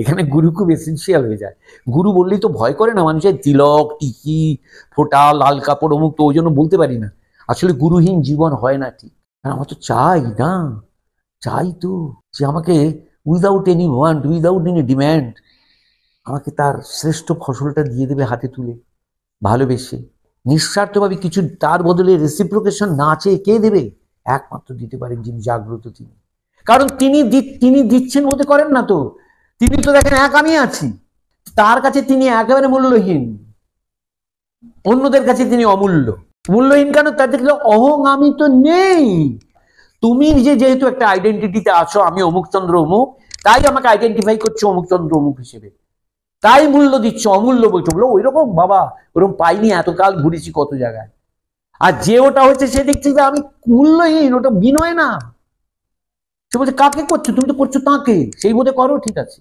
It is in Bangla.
এখানে গুরু খুব এসেন্সিয়াল হয়ে যায়। গুরু বললেই তো ভয় করে না মানুষের, তিলক, টিকি, ফোঁটা, লাল কাপড়, অমুক, তো ওই জন্য বলতে পারি না। আসলে গুরুহীন জীবন হয় না ঠিক। আমার তো চাই না, চাই তো যে আমাকে without any want, without any demand আমাকে তার শ্রেষ্ঠ ফসলটা দিয়ে দেবে হাতে তুলে, ভালোবেসে, নিঃস্বার্থভাবে। কিছু তার বদলে রেসিপ্রোকেশন না চেয়ে কে দেবে? একমাত্র দিতে পারেন যিনি জাগ্রত, তিনি। কারণ তিনি দিচ্ছেন বোধ করেন না তো, তিনি তো দেখেন এক আমি আছি, তার কাছে তিনি একেবারে মূল্যহীন, অন্যদের কাছে তিনি অমূল্য। মূল্যহীন কেন? তার দেখলে অহং আমি তো নেই। তুমি নিজে যেহেতু একটা আইডেন্টিটিতে আছো, আমি অমুকচন্দ্র অমুক, তাই আমাকে আইডেন্টিফাই করছো অমুকচন্দ্র অমুক হিসেবে, তাই মূল্য দিচ্ছ, অমূল্য বলছো। বলো ওই রকম বাবা, ওরকম পাইনি, এতকাল ঘুরেছি কত জায়গায়। আর যে ওটা হচ্ছে সে দেখছে যে আমি মূল্যহীন, ওটা বিনয় না। সে বলছে কাকে করছো? তুমি তো করছো তাকে, সেই বোধে করো, ঠিক আছে।